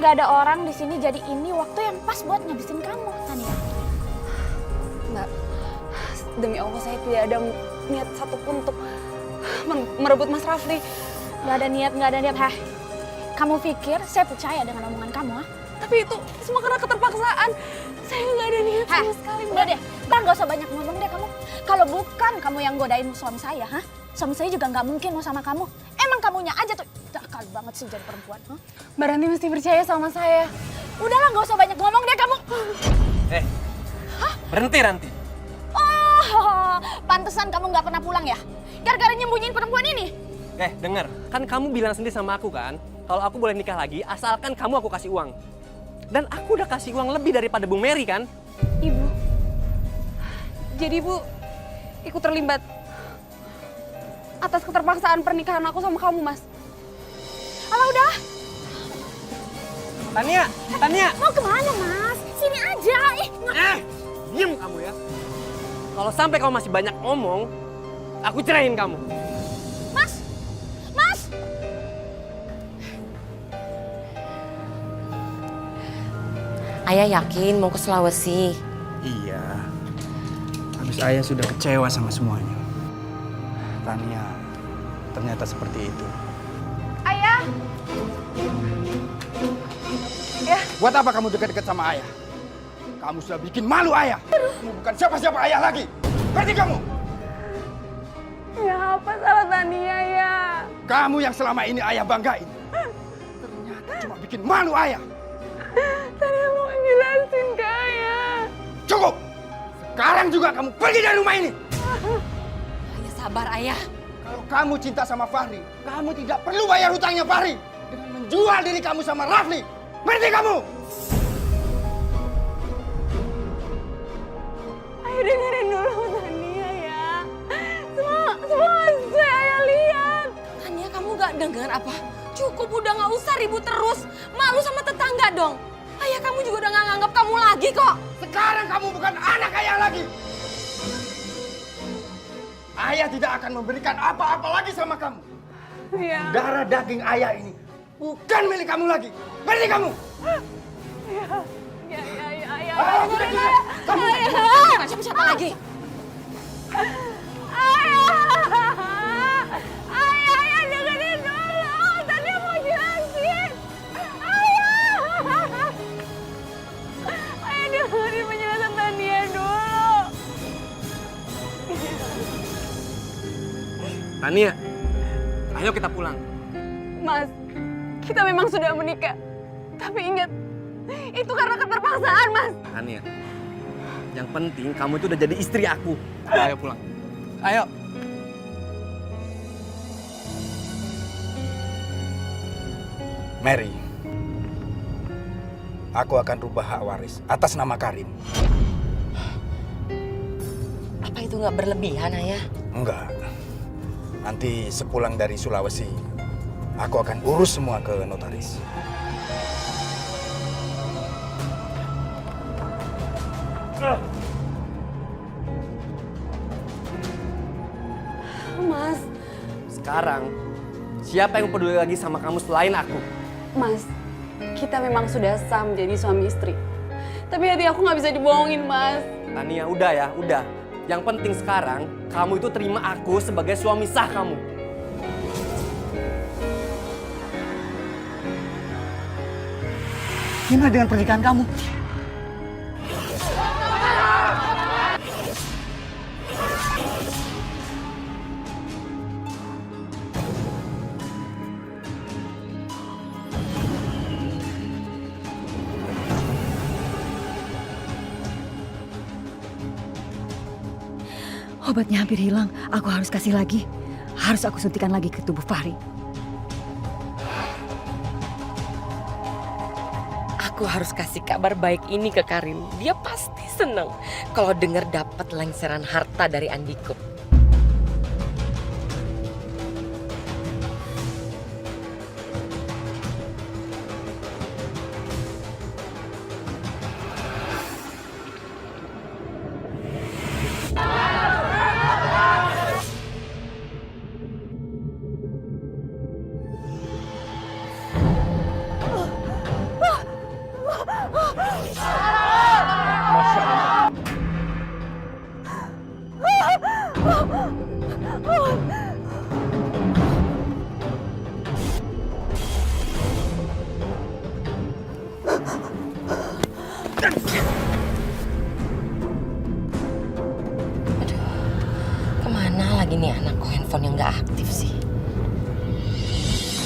nggak ada orang di sini, jadi ini waktu yang pas buat ngabisin kamu, Tania. Mbak, demi Allah saya tidak ada niat satupun untuk merebut Mas Rafli. Nggak ada niat, nggak ada niat. Hah? Kamu pikir saya percaya dengan omongan kamu, ha? Tapi itu semua karena keterpaksaan. Saya nggak ada niat sama sekali, Mbak. Udah deh, nggak usah banyak ngomong deh kamu. Kalau bukan kamu yang godain suami saya, ha? Suami saya juga nggak mungkin mau sama kamu. Emang kamunya aja tuh nakal banget sih jadi perempuan. Ha? Mbak Ranti mesti percaya sama saya. Udahlah, nggak usah banyak ngomong deh kamu. Berhenti Ranti. Oh, pantesan kamu nggak pernah pulang ya? Gara-gara nyembunyiin perempuan ini. Dengar, kan kamu bilang sendiri sama aku kan, kalau aku boleh nikah lagi, asalkan kamu aku kasih uang. Dan aku udah kasih uang lebih daripada Bung Mary kan? Ibu, jadi Ibu ikut terlibat atas keterpaksaan pernikahan aku sama kamu, Mas. Alah udah, Tania! mau kemana Mas? Sini aja. Diem kamu ya. Kalau sampai kamu masih banyak ngomong, aku ceraiin kamu. Mas! Ayah yakin mau ke Sulawesi. Iya. Habis ayah sudah kecewa sama semuanya. Tania, ternyata seperti itu. Ayah! Buat apa kamu dekat-dekat sama ayah? Kamu sudah bikin malu ayah. Kamu bukan siapa-siapa ayah lagi. Ngerti kamu? Ya apa salah Tania ya? Kamu yang selama ini ayah banggain. Ternyata cuma bikin malu ayah. Tania mau jelasin ke Ayah. Cukup! Sekarang juga kamu pergi dari rumah ini. Ayah sabar ayah. Kalau kamu cinta sama Fahri, kamu tidak perlu bayar hutangnya Fahri dengan menjual diri kamu sama Rafli. Ngerti kamu? Ayah dengerin dulu Tania ya. Semua Ayah lihat. Tania kamu gak dengar apa? Cukup udah gak usah ribut terus. Malu sama tetangga dong. Ayah kamu juga udah gak nganggap kamu lagi kok. Sekarang kamu bukan anak ayah lagi. Ayah tidak akan memberikan apa-apa lagi sama kamu. Iya. Darah daging ayah ini bukan milik kamu lagi. Ngerti kamu? Ya, Ayah. Ayo, kita. Kamu Bukan siapa-siapa lagi. Ayah, dengerin dulu. Tania mau jelasin. Ayah dengerin penjelasan Tania dulu. Tania, ayo kita pulang. Mas, kita memang sudah menikah. Tapi ingat, itu karena keterpaksaan, Mas. Tania, yang penting kamu itu udah jadi istri aku. Ayo pulang. Ayo. Mary, aku akan rubah hak waris atas nama Karim. Apa itu gak berlebihan ayah? Enggak. Nanti sepulang dari Sulawesi, aku akan urus semua ke notaris. Mas, Sekarang, siapa yang peduli lagi sama kamu selain aku? Mas, kita memang sudah sah menjadi suami istri. Tapi hati aku nggak bisa dibohongin, Mas. Tania, udah ya, udah. Yang penting sekarang, kamu itu terima aku sebagai suami sah kamu. Gimana dengan pernikahan kamu? Obatnya hampir hilang. Aku harus kasih lagi. Harus aku suntikan lagi ke tubuh Fahri. Aku harus kasih kabar baik ini ke Karim. Dia pasti seneng kalau dengar dapat lengseran harta dari Andiko.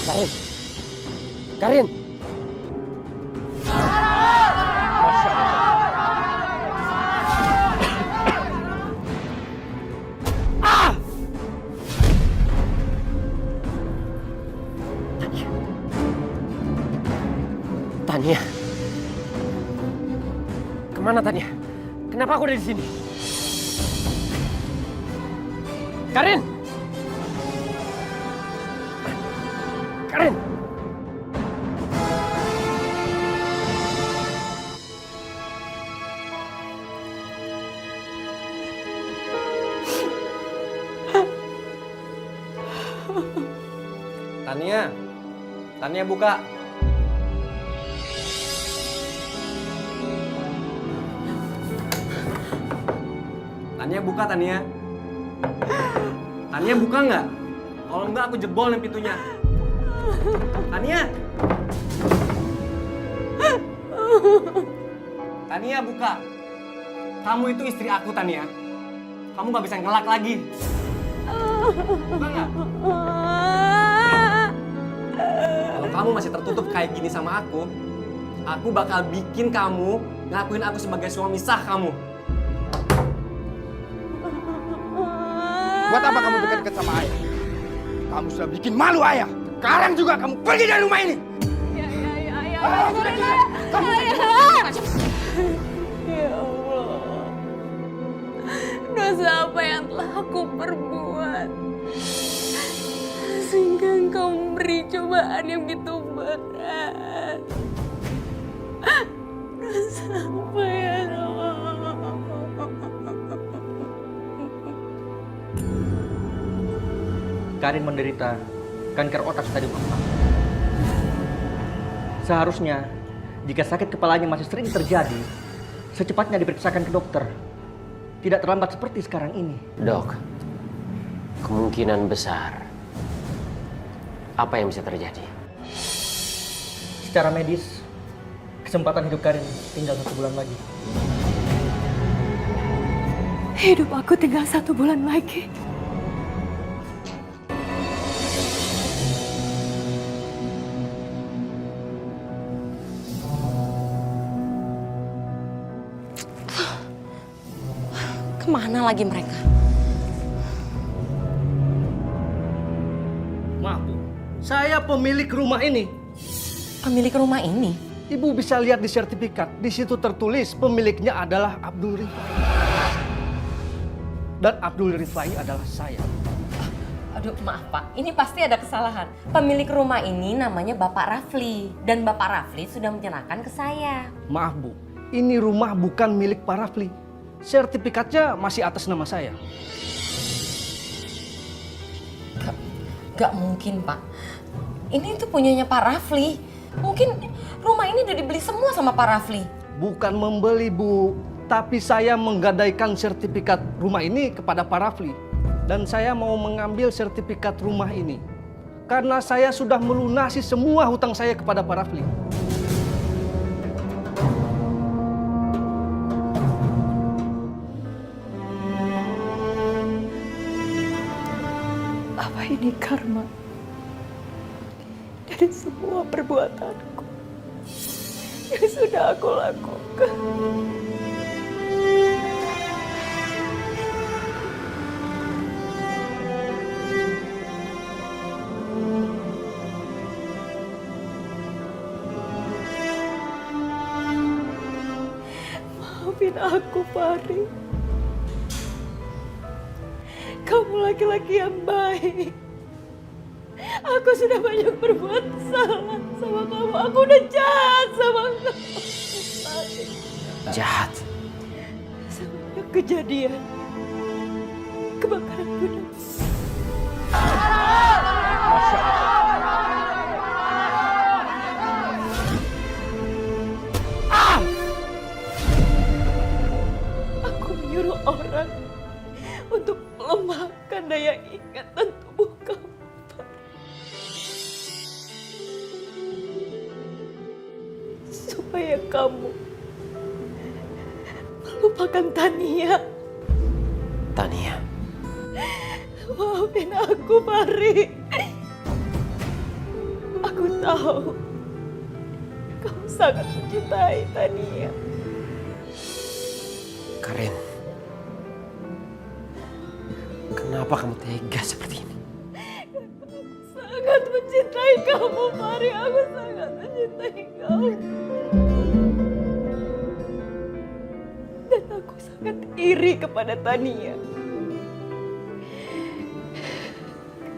Karin. Karin. Masya Allah. Tania. Kemana Tania? Kenapa aku ada di sini? Karin! Karin! Tania. Tania buka. Tania buka, Tania. Tania buka nggak? Kalau nggak aku jebol nih pintunya. Tania. Tania buka. Kamu itu istri aku, Tania. Kamu nggak bisa ngelak lagi. Buka nggak? Kalau kamu masih tertutup kayak gini sama aku bakal bikin kamu ngakuin aku sebagai suami sah kamu. Buat apa kamu dekat-dekat sama ayah? Kamu sudah bikin malu ayah. Sekarang juga kamu pergi dari rumah ini. Ya Allah, dosa apa yang telah aku perbuat sehingga engkau memberi cobaan yang begitu berat? Dosa apa ya Allah? Karin menderita kanker otak stadium 4. Seharusnya, jika sakit kepalanya masih sering terjadi, secepatnya diperiksakan ke dokter. Tidak terlambat seperti sekarang ini. Dok, kemungkinan besar apa yang bisa terjadi? Secara medis, kesempatan hidup Karin tinggal 1 bulan lagi. Hidup aku tinggal 1 bulan lagi. Kemana lagi mereka? Maaf, Bu. Saya pemilik rumah ini. Pemilik rumah ini? Ibu bisa lihat di sertifikat. Di situ tertulis pemiliknya adalah Abdul Rifai. Dan Abdul Rifai adalah saya. Aduh, maaf Pak, ini pasti ada kesalahan. Pemilik rumah ini namanya Bapak Rafli. Dan Bapak Rafli sudah menyerahkan ke saya. Maaf, Bu. Ini rumah bukan milik Pak Rafli. Sertifikatnya masih atas nama saya. Gak mungkin Pak. Ini tuh punyanya Pak Rafli. Mungkin rumah ini udah dibeli semua sama Pak Rafli. Bukan membeli, Bu. Tapi saya menggadaikan sertifikat rumah ini kepada Pak Rafli. Dan saya mau mengambil sertifikat rumah ini. Karena saya sudah melunasi semua hutang saya kepada Pak Rafli. Apa ini karma dari semua perbuatanku yang sudah aku lakukan? Maafin aku, Fahri. Kamu laki-laki yang baik. Aku sudah banyak berbuat salah sama kamu. Aku udah jahat sama kamu. Jahat? Semenjak kejadian kebakaran gudang. Masya Allah. Aku menyuruh orang untuk melemahkan daya ingatan tubuh kamu. Supaya kamu melupakan Tania. Tania. Maafin aku, Fahri. tahu kamu sangat mencintai Tania. Karin, kenapa kamu tega seperti ini? Sangat mencintai kamu, Fahri. Aku sangat mencintai kamu. Dan aku sangat iri kepada Tania.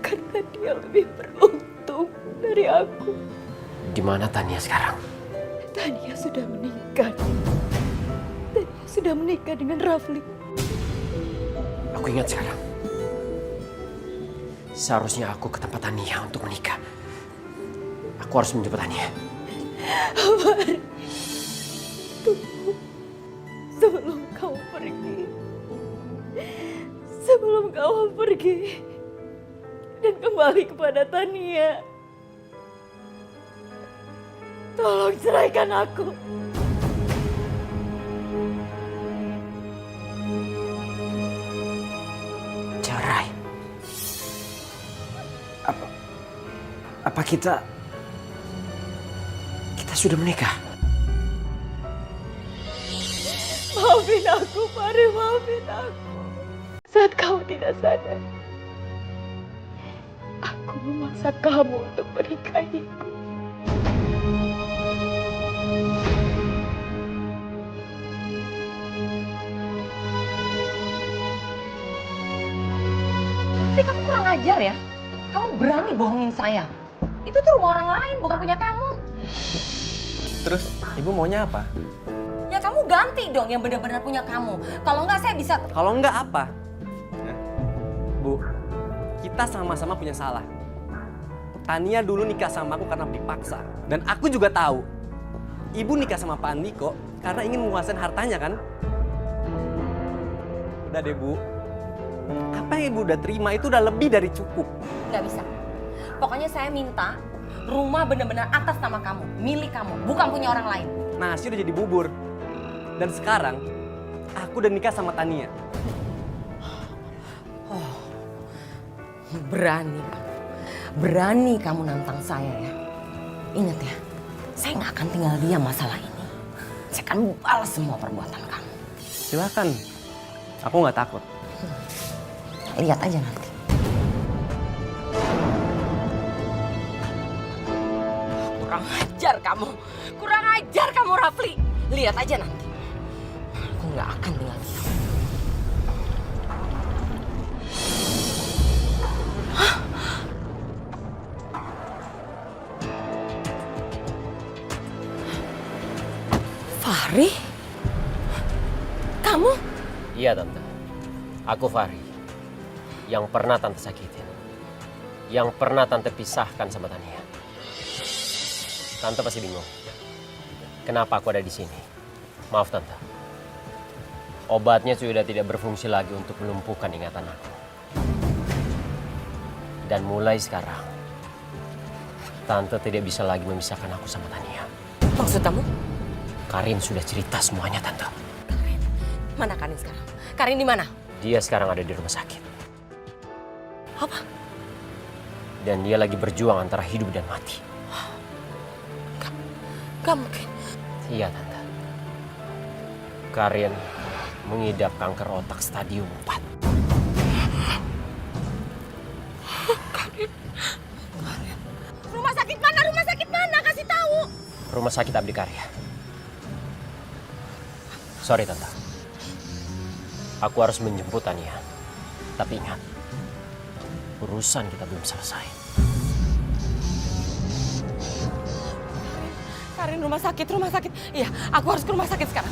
Karena dia lebih beruntung dari aku. Di mana Tania sekarang? Tania sudah menikah. Tania sudah menikah dengan Rafli. Aku ingat sekarang. Seharusnya aku ke tempat Tania untuk menikah. Aku harus menjemput Tania. Fahri, tunggu. Sebelum kamu pergi. Sebelum kamu pergi. Dan kembali kepada Tania. Tolong ceraikan aku. Cerai? Apa kita sudah menikah? Maafin aku, Fahri, maafin aku. Saat kamu tidak sadar, aku memaksa kamu untuk menikahiku. Tapi kamu kurang ajar ya. Kamu berani bohongin saya. Itu tuh rumah orang lain, bukan punya kamu. Terus ibu maunya apa? Ya kamu ganti dong yang benar-benar punya kamu. Kalau enggak saya bisa... Kalau enggak apa? Bu, kita sama-sama punya salah. Tania dulu nikah sama aku karena dipaksa. Dan aku juga tahu, ibu nikah sama Pak Andiko karena ingin menguasai hartanya kan? Udah deh Bu, apa yang ibu udah terima itu udah lebih dari cukup. Nggak bisa. Pokoknya saya minta rumah benar-benar atas nama kamu, milik kamu, bukan punya orang lain. Nasi udah jadi bubur. Dan sekarang, aku udah nikah sama Tania. Berani kamu nantang saya ya. Ingat ya, saya nggak akan tinggal diam masalah ini. Saya akan balas semua perbuatan kamu. Silakan, aku nggak takut. Lihat aja nanti. Kurang ajar kamu Rafli. Lihat aja nanti. Aku nggak akan tinggal diam. Fahri? Kamu? Iya Tante, aku Fahri. Yang pernah Tante sakitin. Yang pernah Tante pisahkan sama Tania. Tante pasti bingung. Kenapa aku ada di sini? Maaf Tante. Obatnya sudah tidak berfungsi lagi untuk melumpuhkan ingatan aku. Dan mulai sekarang, Tante tidak bisa lagi memisahkan aku sama Tania. Maksud kamu? Karin sudah cerita semuanya Tante. Karin? Mana Karin sekarang? Karin di mana? Dia sekarang ada di rumah sakit. Apa? Dan dia lagi berjuang antara hidup dan mati. Gak mungkin. Iya Tante. Karin mengidap kanker otak stadium 4. Rumah sakit mana? Rumah sakit mana? Kasih tahu. Rumah sakit Abdikarya. Sorry Tante. Aku harus menjemput Tania. Tapi ingat, urusan kita belum selesai. Karin, rumah sakit. Iya, aku harus ke rumah sakit sekarang.